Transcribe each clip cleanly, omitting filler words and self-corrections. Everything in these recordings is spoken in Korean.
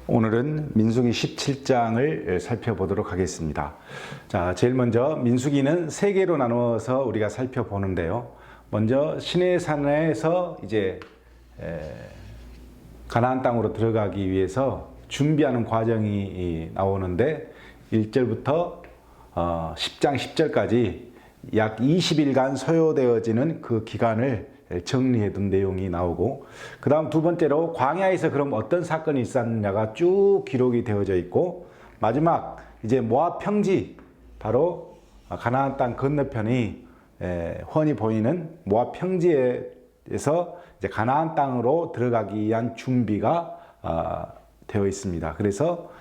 오늘은 민수기 17장을 살펴보도록 하겠습니다. 자, 제일 먼저 민수기는 세 개로 나누어서 우리가 살펴보는데요. 먼저 시내산에서 이제 가나안 땅으로 들어가기 위해서 준비하는 과정이 나오는데 1절부터 10장 10절까지 약 20일간 소요되어지는 그 기간을 정리해둔 내용이 나오고, 그 다음 두 번째로 광야에서 그럼 어떤 사건이 있었느냐가 쭉 기록이 되어져 있고, 마지막 이제 모압 평지, 바로 가나안 땅 건너편이 훤히 보이는 모압 평지에서 이제 가나안 땅으로 들어가기 위한 준비가 되어 있습니다. 그래서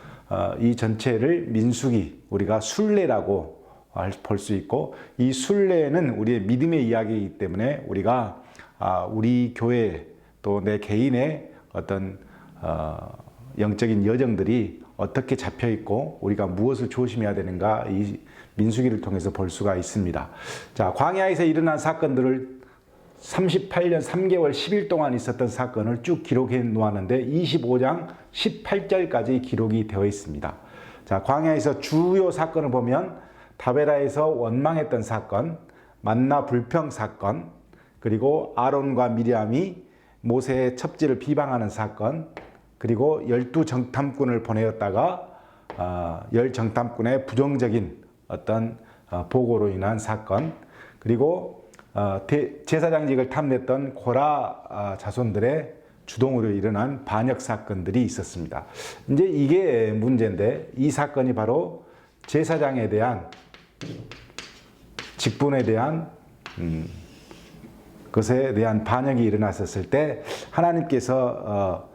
이 전체를 민수기, 우리가 순례라고 볼 수 있고, 이 순례는 우리의 믿음의 이야기이기 때문에 우리가 우리 교회 또 내 개인의 어떤 영적인 여정들이 어떻게 잡혀 있고 우리가 무엇을 조심해야 되는가, 이 민수기를 통해서 볼 수가 있습니다. 자, 광야에서 일어난 사건들을 38년 3개월 10일 동안 있었던 사건을 쭉 기록해 놓았는데 25장 18절까지 기록이 되어 있습니다. 자, 광야에서 주요 사건을 보면 다베라에서 원망했던 사건, 만나 불평 사건, 그리고 아론과 미리암이 모세의 첩지를 비방하는 사건, 그리고 12정탐꾼을 보내었다가 10정탐꾼의 부정적인 어떤 보고로 인한 사건, 그리고 제사장직을 탐냈던 고라 자손들의 주동으로 일어난 반역 사건들이 있었습니다. 이제 이게 문제인데, 이 사건이 바로 제사장에 대한 직분에 대한 것에 대한 반역이 일어났었을 때 하나님께서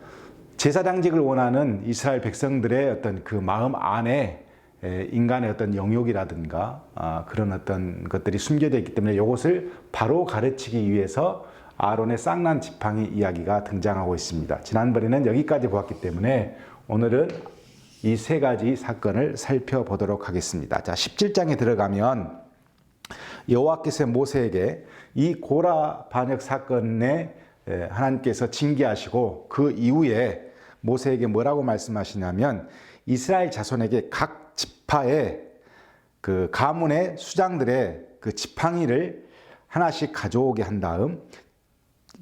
제사장직을 원하는 이스라엘 백성들의 어떤 그 마음 안에 인간의 어떤 영욕이라든가 그런 어떤 것들이 숨겨져 있기 때문에 이것을 바로 가르치기 위해서 아론의 쌍난 지팡이 이야기가 등장하고 있습니다. 지난번에는 여기까지 보았기 때문에 오늘은 이 세 가지 사건을 살펴보도록 하겠습니다. 자, 17장에 들어가면 여호와께서 모세에게 이 고라 반역 사건에 하나님께서 징계하시고, 그 이후에 모세에게 뭐라고 말씀하시냐면 이스라엘 자손에게 각 지파의 그 가문의 수장들의 그 지팡이를 하나씩 가져오게 한 다음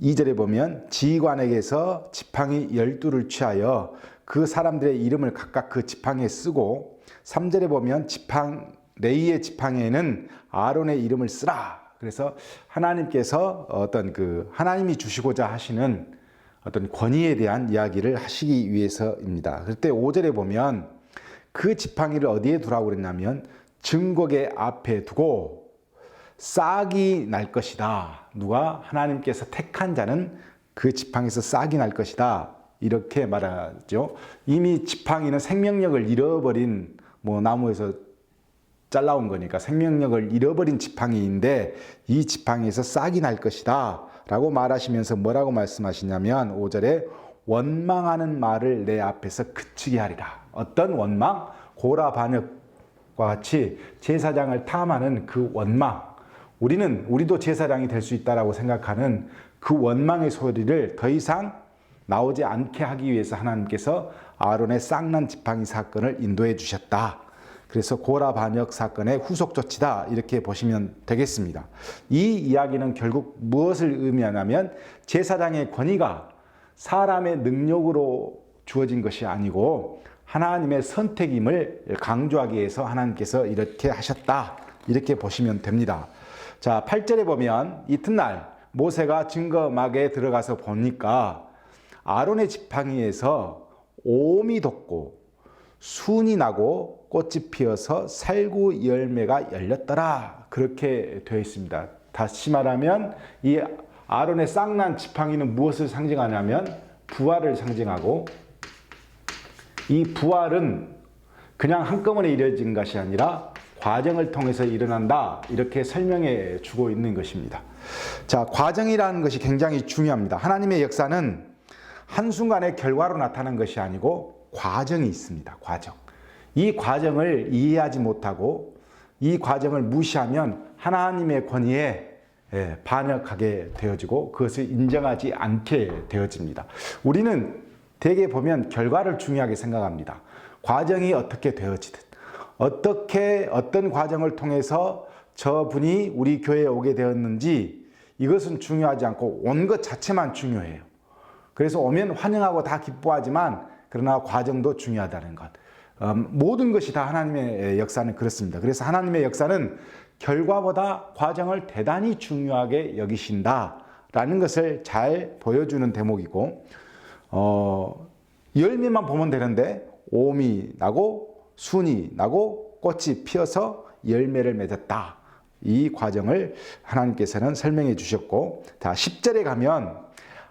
2절에 보면 지휘관에게서 지팡이 12를 취하여 그 사람들의 이름을 각각 그 지팡이에 쓰고, 3절에 보면 레위의 지팡이에는 아론의 이름을 쓰라. 그래서 하나님께서 어떤 그 하나님이 주시고자 하시는 어떤 권위에 대한 이야기를 하시기 위해서입니다. 그때 5절에 보면 그 지팡이를 어디에 두라고 그랬냐면 증거계 앞에 두고 싹이 날 것이다. 누가? 하나님께서 택한 자는 그 지팡이에서 싹이 날 것이다. 이렇게 말하죠. 이미 지팡이는 생명력을 잃어버린 나무에서 잘라온 거니까 생명력을 잃어버린 지팡이인데 이 지팡이에서 싹이 날 것이다 라고 말하시면서 뭐라고 말씀하시냐면 5절에 원망하는 말을 내 앞에서 그치게 하리라. 어떤 원망? 고라 반역과 같이 제사장을 탐하는 그 원망, 우리도 제사장이 될 수 있다라고 생각하는 그 원망의 소리를 더 이상 나오지 않게 하기 위해서 하나님께서 아론의 쌍난 지팡이 사건을 인도해 주셨다. 그래서 고라 반역 사건의 후속 조치다, 이렇게 보시면 되겠습니다. 이 이야기는 결국 무엇을 의미하냐면 제사장의 권위가 사람의 능력으로 주어진 것이 아니고 하나님의 선택임을 강조하기 위해서 하나님께서 이렇게 하셨다, 이렇게 보시면 됩니다. 자, 8절에 보면 이튿날 모세가 증거막에 들어가서 보니까 아론의 지팡이에서 오미 돋고 순이 나고 꽃이 피어서 살구 열매가 열렸더라, 그렇게 되어 있습니다. 다시 말하면 이 아론의 쌍난 지팡이는 무엇을 상징하냐면 부활을 상징하고, 이 부활은 그냥 한꺼번에 이루어진 것이 아니라 과정을 통해서 일어난다, 이렇게 설명해 주고 있는 것입니다. 자, 과정이라는 것이 굉장히 중요합니다. 하나님의 역사는 한순간의 결과로 나타나는 것이 아니고 과정이 있습니다. 과정. 이 과정을 이해하지 못하고 이 과정을 무시하면 하나님의 권위에 반역하게 되어지고 그것을 인정하지 않게 되어집니다. 우리는 대개 보면 결과를 중요하게 생각합니다. 과정이 어떻게 되어지든 어떤 과정을 통해서 저분이 우리 교회에 오게 되었는지 이것은 중요하지 않고 온 것 자체만 중요해요. 그래서 오면 환영하고 다 기뻐하지만 그러나 과정도 중요하다는 것. 모든 것이 다 하나님의 역사는 그렇습니다. 그래서 하나님의 역사는 결과보다 과정을 대단히 중요하게 여기신다라는 것을 잘 보여주는 대목이고, 열매만 보면 되는데 오미 나고 순이 나고 꽃이 피어서 열매를 맺었다. 이 과정을 하나님께서는 설명해 주셨고, 자 10절에 가면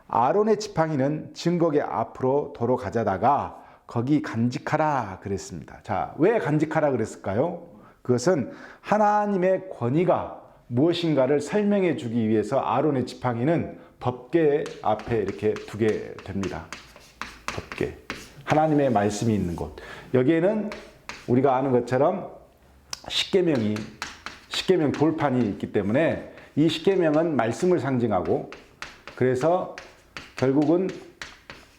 아론의 지팡이는 증거궤 앞으로 도로 가져다가 거기 간직하라 그랬습니다. 자, 왜 간직하라 그랬을까요? 그것은 하나님의 권위가 무엇인가를 설명해 주기 위해서 아론의 지팡이는 법궤 앞에 이렇게 두게 됩니다. 법궤. 하나님의 말씀이 있는 곳. 여기에는 우리가 아는 것처럼 십계명 돌판이 있기 때문에 이 십계명은 말씀을 상징하고, 그래서 결국은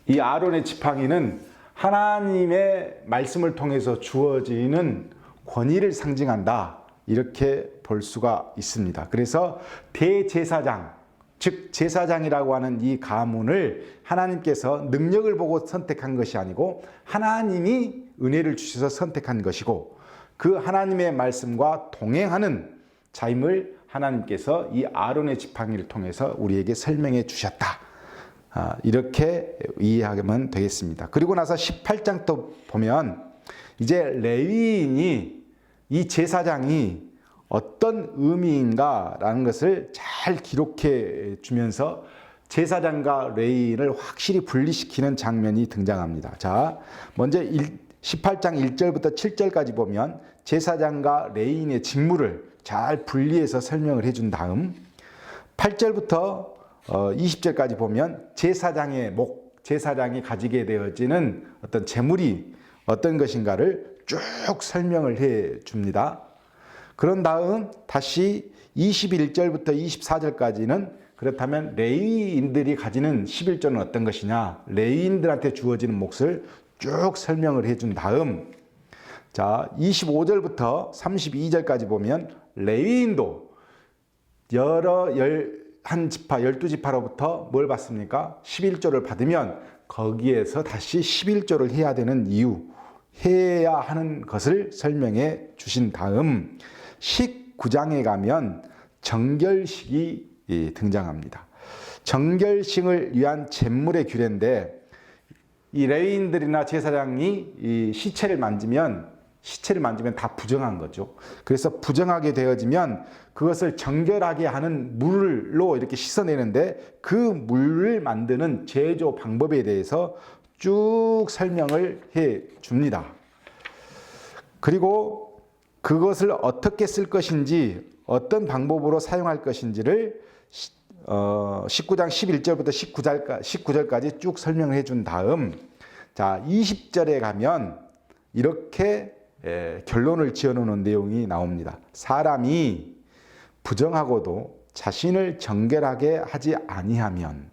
이 아론의 지팡이는 하나님의 말씀을 통해서 주어지는 권위를 상징한다. 이렇게 볼 수가 있습니다. 그래서 대제사장, 즉 제사장이라고 하는 이 가문을 하나님께서 능력을 보고 선택한 것이 아니고 하나님이 은혜를 주셔서 선택한 것이고, 그 하나님의 말씀과 동행하는 자임을 하나님께서 이 아론의 지팡이를 통해서 우리에게 설명해 주셨다. 이렇게 이해하면 되겠습니다. 그리고 나서 18장 또 보면 이제 레위인이, 이 제사장이 어떤 의미인가라는 것을 잘 기록해 주면서 제사장과 레위인을 확실히 분리시키는 장면이 등장합니다. 자, 먼저 18장 1절부터 7절까지 보면 제사장과 레위인의 직무를 잘 분리해서 설명을 해준 다음 8절부터 20절까지 보면 제사장의 제사장이 가지게 되어지는 어떤 재물이 어떤 것인가를 쭉 설명을 해 줍니다. 그런 다음 다시 21절부터 24절까지는 그렇다면 레위인들이 가지는 11조는 어떤 것이냐, 레위인들한테 주어지는 몫을 쭉 설명을 해준 다음, 자 25절부터 32절까지 보면 레위인도 한 지파, 12지파로부터 뭘 받습니까? 11조를 받으면 거기에서 다시 11조를 해야 되는 이유, 해야 하는 것을 설명해 주신 다음 19장에 가면 정결식이 등장합니다. 정결식을 위한 제물의 규례인데, 이 레위인들이나 제사장이 이 시체를 만지면 다 부정한 거죠. 그래서 부정하게 되어지면 그것을 정결하게 하는 물로 이렇게 씻어내는데, 그 물을 만드는 제조 방법에 대해서 쭉 설명을 해 줍니다. 그리고 그것을 어떻게 쓸 것인지, 어떤 방법으로 사용할 것인지를 19장 11절부터 19절까지 쭉 설명을 해준 다음, 자 20절에 가면 이렇게 결론을 지어놓는 내용이 나옵니다. 사람이 부정하고도 자신을 정결하게 하지 아니하면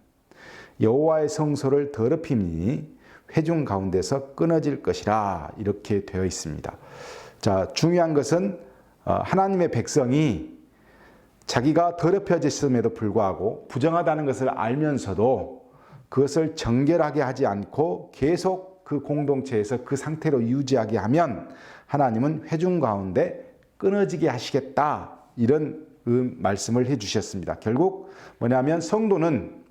여호와의 성소를 더럽힘이 회중 가운데서 끊어질 것이라, 이렇게 되어 있습니다. 자, 중요한 것은 하나님의 백성이 자기가 더럽혀졌음에도 불구하고 부정하다는 것을 알면서도 그것을 정결하게 하지 않고 계속 그 공동체에서 그 상태로 유지하게 하면 하나님은 회중 가운데 끊어지게 하시겠다, 이런 말씀을 해주셨습니다. 결국 뭐냐면 성도는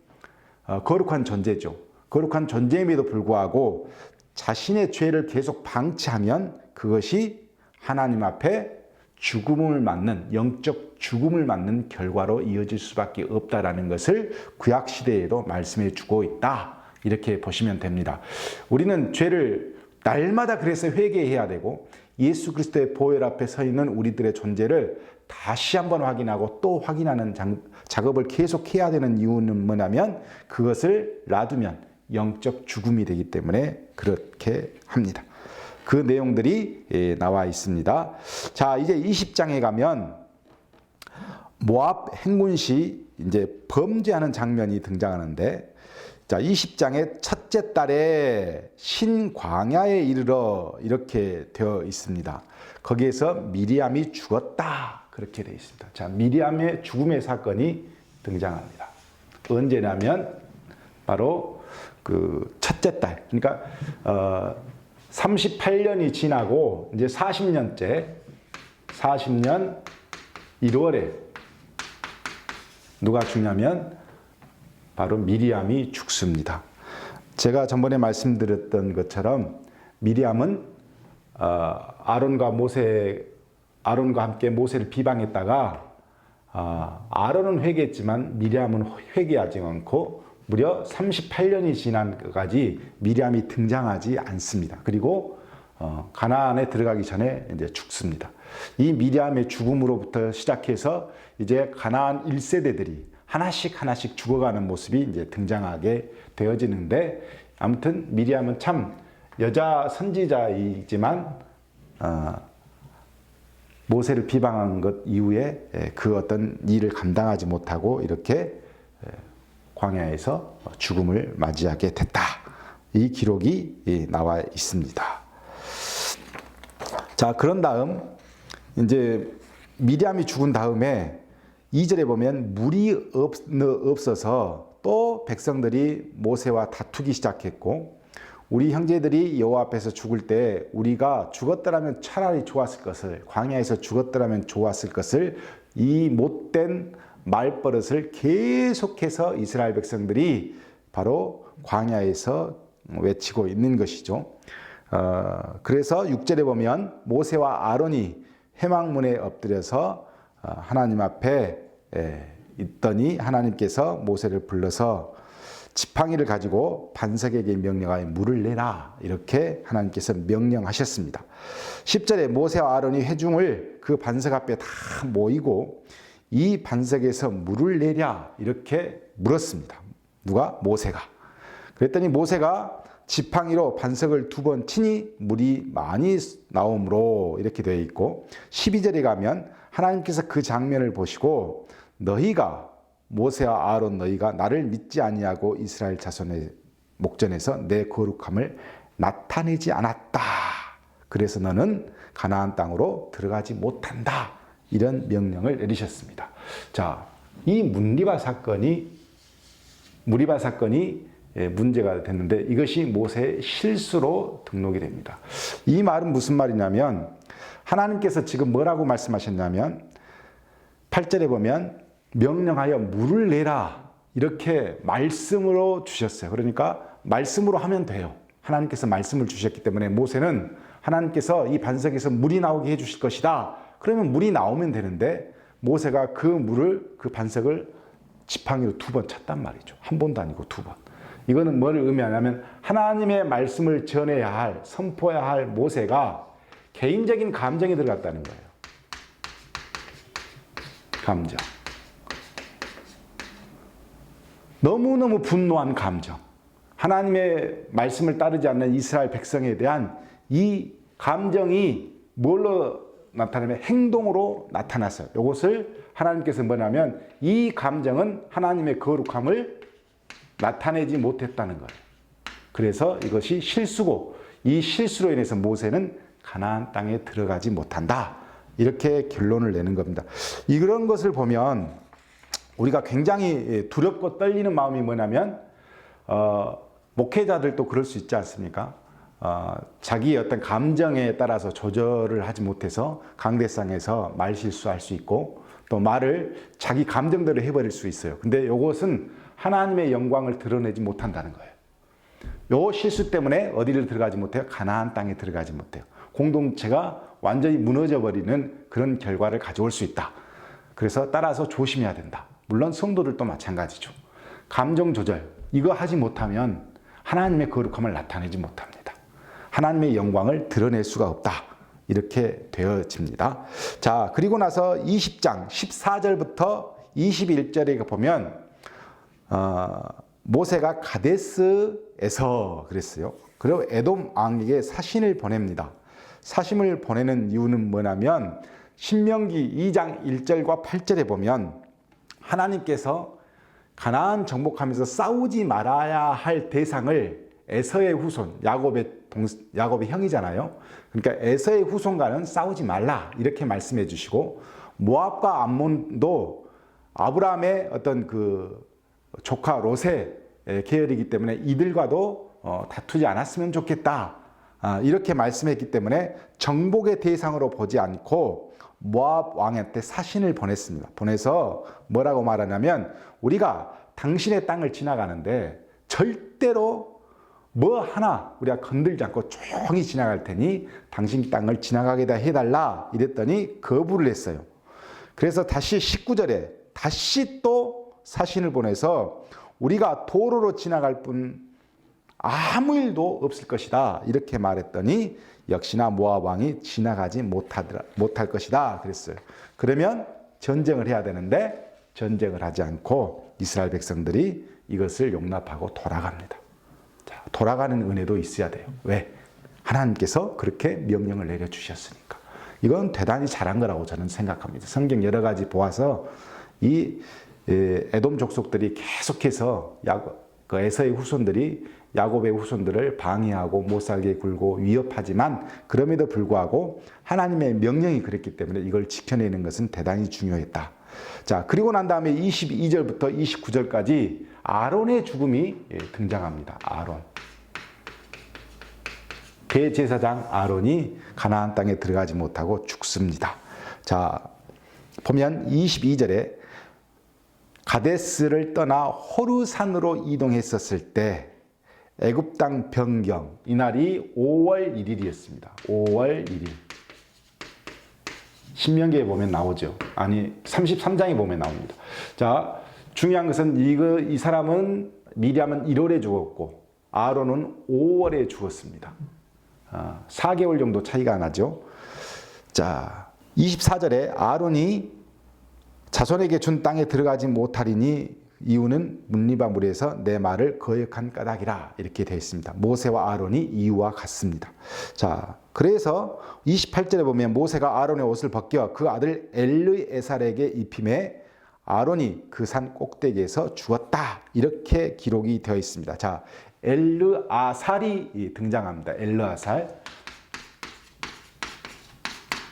거룩한 존재죠. 거룩한 존재임에도 불구하고 자신의 죄를 계속 방치하면 그것이 하나님 앞에 죽음을 맞는, 영적 죽음을 맞는 결과로 이어질 수밖에 없다라는 것을 구약시대에도 말씀해 주고 있다, 이렇게 보시면 됩니다. 우리는 죄를 날마다 그래서 회개해야 되고, 예수 그리스도의 보혈 앞에 서 있는 우리들의 존재를 다시 한번 확인하고 또 확인하는 작업을 계속해야 되는 이유는 뭐냐면 그것을 놔두면 영적 죽음이 되기 때문에 그렇게 합니다. 그 내용들이 나와 있습니다. 자, 이제 20장에 가면 모압 행군시 이제 범죄하는 장면이 등장하는데, 자, 20장의 첫째 달에 신광야에 이르러 이렇게 되어 있습니다. 거기에서 미리암이 죽었다. 그렇게 되어 있습니다. 자, 미리암의 죽음의 사건이 등장합니다. 언제냐면 바로 그 첫째 달, 그러니까 38년이 지나고 이제 40년째, 40년 1월에 누가 죽냐면 바로 미리암이 죽습니다. 제가 전번에 말씀드렸던 것처럼 미리암은 아론과 함께 모세를 비방했다가 아론은 회개했지만 미리암은 회개하지 않고 무려 38년이 지난 것까지 미리암이 등장하지 않습니다. 그리고 가나안에 들어가기 전에 이제 죽습니다. 이 미리암의 죽음으로부터 시작해서 이제 가나안 1세대들이 하나씩 죽어가는 모습이 이제 등장하게 되어지는데, 아무튼 미리암은 참 여자 선지자이지만 모세를 비방한 것 이후에 그 어떤 일을 감당하지 못하고 이렇게 광야에서 죽음을 맞이하게 됐다. 이 기록이 나와 있습니다. 자, 그런 다음 이제 미리암이 죽은 다음에 2절에 보면 물이 없어서 또 백성들이 모세와 다투기 시작했고, 우리 형제들이 여호와 앞에서 죽을 때 우리가 죽었더라면 차라리 좋았을 것을, 광야에서 죽었더라면 좋았을 것을, 이 못된 말버릇을 계속해서 이스라엘 백성들이 바로 광야에서 외치고 있는 것이죠. 그래서 6절에 보면 모세와 아론이 회막문에 엎드려서 하나님 앞에 있더니 하나님께서 모세를 불러서 지팡이를 가지고 반석에게 명령하여 물을 내라, 이렇게 하나님께서 명령하셨습니다. 10절에 모세와 아론이 회중을 그 반석 앞에 다 모이고 이 반석에서 물을 내랴, 이렇게 물었습니다. 누가? 모세가. 그랬더니 모세가 지팡이로 반석을 2번 치니 물이 많이 나오므로, 이렇게 되어 있고, 12절에 가면 하나님께서 그 장면을 보시고 너희가, 모세와 아론 너희가 나를 믿지 아니하고 이스라엘 자손의 목전에서 내 거룩함을 나타내지 않았다. 그래서 너는 가나안 땅으로 들어가지 못한다. 이런 명령을 내리셨습니다. 자, 이 무리바 사건이 문제가 됐는데 이것이 모세의 실수로 등록이 됩니다. 이 말은 무슨 말이냐면, 하나님께서 지금 뭐라고 말씀하셨냐면 8절에 보면 명령하여 물을 내라, 이렇게 말씀으로 주셨어요. 그러니까 말씀으로 하면 돼요. 하나님께서 말씀을 주셨기 때문에 모세는 하나님께서 이 반석에서 물이 나오게 해주실 것이다, 그러면 물이 나오면 되는데, 모세가 그 반석을 지팡이로 2번 쳤단 말이죠. 한 번도 아니고 2번. 이거는 뭐를 의미하냐면 하나님의 말씀을 전해야 할, 선포해야 할 모세가 개인적인 감정이 들어갔다는 거예요. 감정. 너무너무 분노한 감정. 하나님의 말씀을 따르지 않는 이스라엘 백성에 대한 이 감정이 뭘로 나타나면 행동으로 나타났어요. 이것을 하나님께서 뭐냐면 이 감정은 하나님의 거룩함을 나타내지 못했다는 거예요. 그래서 이것이 실수고, 이 실수로 인해서 모세는 가나안 땅에 들어가지 못한다, 이렇게 결론을 내는 겁니다. 이런 것을 보면 우리가 굉장히 두렵고 떨리는 마음이 뭐냐면, 목회자들도 그럴 수 있지 않습니까? 자기의 어떤 감정에 따라서 조절을 하지 못해서 강대상에서 말 실수할 수 있고, 또 말을 자기 감정대로 해버릴 수 있어요. 근데 이것은 하나님의 영광을 드러내지 못한다는 거예요. 요 실수 때문에 어디를 들어가지 못해요? 가나안 땅에 들어가지 못해요. 공동체가 완전히 무너져 버리는 그런 결과를 가져올 수 있다. 그래서 따라서 조심해야 된다. 물론 성도들도 마찬가지죠. 감정 조절, 이거 하지 못하면 하나님의 거룩함을 나타내지 못합니다. 하나님의 영광을 드러낼 수가 없다. 이렇게 되어집니다. 자, 그리고 나서 20장 14절부터 21절에 보면 모세가 가데스에서 그랬어요. 그리고 에돔 왕에게 사신을 보냅니다. 사신을 보내는 이유는 뭐냐면 신명기 2장 1절과 8절에 보면 하나님께서 가나안 정복하면서 싸우지 말아야 할 대상을 에서의 후손, 야곱의 형이잖아요. 그러니까 에서의 후손과는 싸우지 말라 이렇게 말씀해 주시고, 모압과 암몬도 아브라함의 어떤 그 조카 롯의 계열이기 때문에 이들과도 다투지 않았으면 좋겠다, 이렇게 말씀했기 때문에 정복의 대상으로 보지 않고 모압 왕한테 사신을 보냈습니다. 보내서 뭐라고 말하냐면, 우리가 당신의 땅을 지나가는데 절대로 뭐 하나 우리가 건들지 않고 조용히 지나갈 테니 당신 땅을 지나가게 해달라 이랬더니 거부를 했어요. 그래서 다시 19절에 다시 또 사신을 보내서 우리가 도로로 지나갈 뿐 아무 일도 없을 것이다 이렇게 말했더니 역시나 모압 왕이 지나가지 못할 것이다 그랬어요. 그러면 전쟁을 해야 되는데 전쟁을 하지 않고 이스라엘 백성들이 이것을 용납하고 돌아갑니다. 자, 돌아가는 은혜도 있어야 돼요. 왜? 하나님께서 그렇게 명령을 내려주셨으니까. 이건 대단히 잘한 거라고 저는 생각합니다. 성경 여러 가지 보아서 이 에돔 족속들이 계속해서 에서의 후손들이 야곱의 후손들을 방해하고 못살게 굴고 위협하지만 그럼에도 불구하고 하나님의 명령이 그랬기 때문에 이걸 지켜내는 것은 대단히 중요했다. 자, 그리고 난 다음에 22절부터 29절까지 아론의 죽음이 등장합니다. 아론. 대제사장 아론이 가나안 땅에 들어가지 못하고 죽습니다. 자, 보면 22절에 가데스를 떠나 호르산으로 이동했었을 때 애굽 땅 변경, 이날이 5월 1일이었습니다. 5월 1일. 신명기에 보면 나오죠. 아니 33장에 보면 나옵니다. 자, 중요한 것은 이 사람은 미리암은 1월에 죽었고 아론은 5월에 죽었습니다. 4개월 정도 차이가 나죠. 자, 24절에 아론이 자손에게 준 땅에 들어가지 못하리니 이유는 문리바 무리에서 내 말을 거역한 까닭이라 이렇게 되어 있습니다. 모세와 아론이 이유와 같습니다. 자, 그래서 28절에 보면 모세가 아론의 옷을 벗겨 그 아들 엘르에살에게 입힘에 아론이 그 산 꼭대기에서 죽었다 이렇게 기록이 되어 있습니다. 자, 엘르아살이 등장합니다. 엘르아살.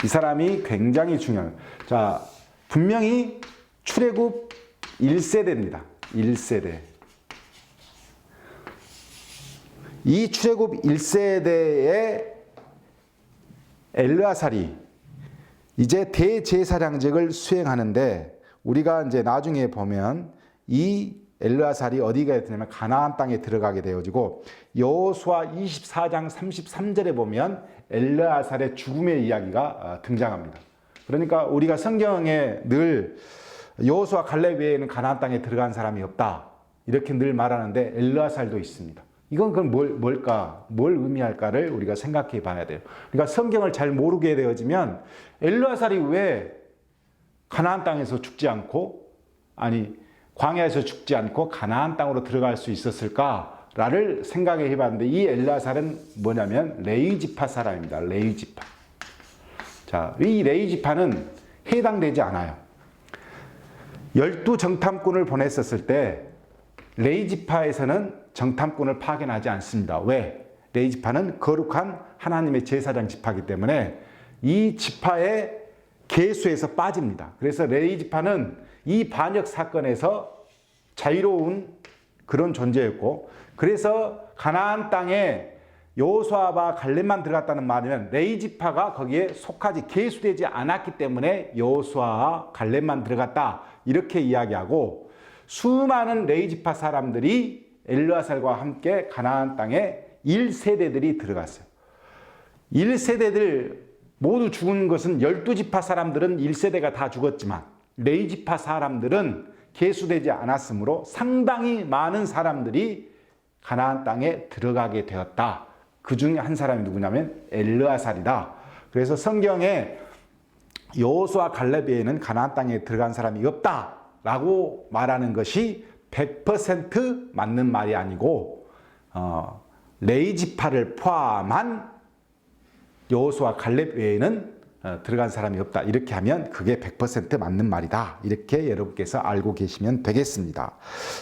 이 사람이 굉장히 중요해요. 자, 분명히 출애굽 1세대입니다. 1세대. 이 출애굽 1세대의 엘르아살이 이제 대제사장직을 수행하는데, 우리가 이제 나중에 보면 이 엘르아살이 어디가 되냐면 가나안 땅에 들어가게 되어지고, 여호수아 24장 33절에 보면 엘르아살의 죽음의 이야기가 등장합니다. 그러니까 우리가 성경에 늘 여호수아 갈렙 외에는 가나안 땅에 들어간 사람이 없다 이렇게 늘 말하는데 엘르아살도 있습니다. 이건 그럼 뭘까? 뭘 의미할까를 우리가 생각해 봐야 돼요. 그러니까 성경을 잘 모르게 되어지면 엘르아살이 왜 가나안 땅에서 죽지 않고, 아니 광야에서 죽지 않고 가나안 땅으로 들어갈 수 있었을까를 생각해 봤는데, 이 엘르아살은 뭐냐면 레위 지파 사람입니다. 레위 지파. 자, 이 레위 지파는 해당되지 않아요. 12정탐꾼을 보냈었을 때 레위 지파에서는 정탐꾼을 파견하지 않습니다. 왜? 레위 지파는 거룩한 하나님의 제사장 지파이기 때문에 이 지파의 계수에서 빠집니다. 그래서 레위 지파는 이 반역 사건에서 자유로운 그런 존재였고, 그래서 가나안 땅에 여호수아와 갈렙만 들어갔다는 말이면 레위 지파가 거기에 속하지 계수되지 않았기 때문에 여호수아와 갈렙만 들어갔다 이렇게 이야기하고, 수많은 레위 지파 사람들이 엘르아살과 함께 가나안 땅에 1세대들이 들어갔어요. 1세대들 모두 죽은 것은 12지파 사람들은 1세대가 다 죽었지만 레위 지파 사람들은 계수되지 않았으므로 상당히 많은 사람들이 가나안 땅에 들어가게 되었다. 그 중에 한 사람이 누구냐면 엘르아살이다. 그래서 성경에 여호수아 갈렙 외에는 가나안 땅에 들어간 사람이 없다라고 말하는 것이 100% 맞는 말이 아니고, 레위 지파를 포함한 여호수아 갈렙 외에는 들어간 사람이 없다. 이렇게 하면 그게 100% 맞는 말이다. 이렇게 여러분께서 알고 계시면 되겠습니다.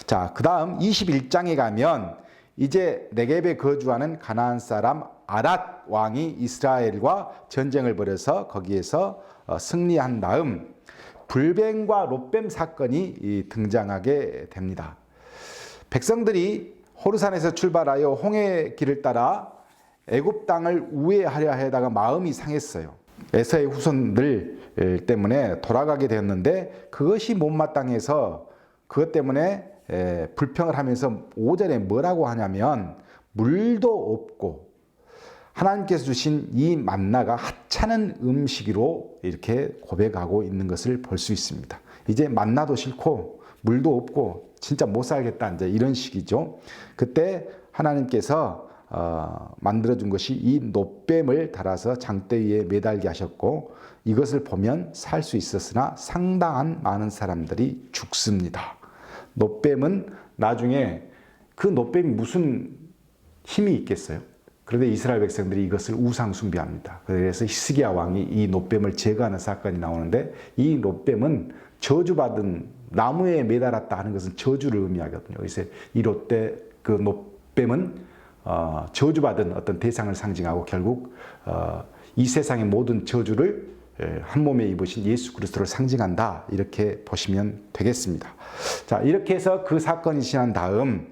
자, 그 다음 21장에 가면 이제 네겝에 거주하는 가나안 사람 아랏 왕이 이스라엘과 전쟁을 벌여서 거기에서 승리한 다음 불뱀과 롯뱀 사건이 등장하게 됩니다. 백성들이 호르산에서 출발하여 홍해 길을 따라 애굽 땅을 우회하려 하다가 마음이 상했어요. 에서의 후손들 때문에 돌아가게 되었는데 그것이 못마땅해서 그것 때문에 불평을 하면서 5절에 뭐라고 하냐면 물도 없고 하나님께서 주신 이 만나가 하찮은 음식으로 이렇게 고백하고 있는 것을 볼 수 있습니다. 이제 만나도 싫고 물도 없고 진짜 못 살겠다 이제 이런 식이죠. 그때 하나님께서 만들어준 것이 이 놋뱀을 달아서 장대 위에 매달게 하셨고 이것을 보면 살 수 있었으나 상당한 많은 사람들이 죽습니다. 놋뱀은 나중에 그 놋뱀이 무슨 힘이 있겠어요? 그런데 이스라엘 백성들이 이것을 우상 숭배합니다. 그래서 히스기야 왕이 이 놋뱀을 제거하는 사건이 나오는데 이 놋뱀은 저주받은 나무에 매달았다 하는 것은 저주를 의미하거든요. 그래서 이 그 놋뱀은 저주받은 어떤 대상을 상징하고 결국 이 세상의 모든 저주를 한 몸에 입으신 예수 그리스도를 상징한다. 이렇게 보시면 되겠습니다. 자, 이렇게 해서 그 사건이 지난 다음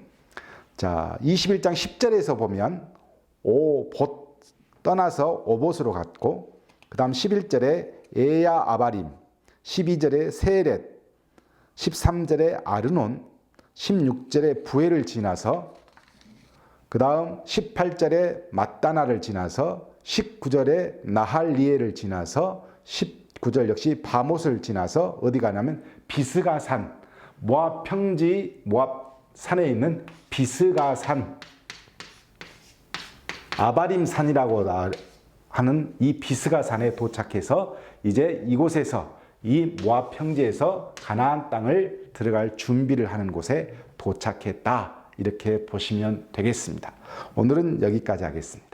자, 21장 10절에서 보면 봇 떠나서 오봇으로 갔고 그 다음 11절에 에야 아바림 12절에 세렛 13절에 아르논 16절에 부엘을 지나서 그 다음 18절에 맞다나를 지나서 19절에 나할리엘을 지나서 19절 역시 바못을 지나서 어디 가냐면 비스가산 모압 평지 모압 산에 있는 비스가산 아바림 산이라고 하는 이 비스가산에 도착해서 이제 이곳에서 이 모압 평지에서 가나안 땅을 들어갈 준비를 하는 곳에 도착했다. 이렇게 보시면 되겠습니다. 오늘은 여기까지 하겠습니다.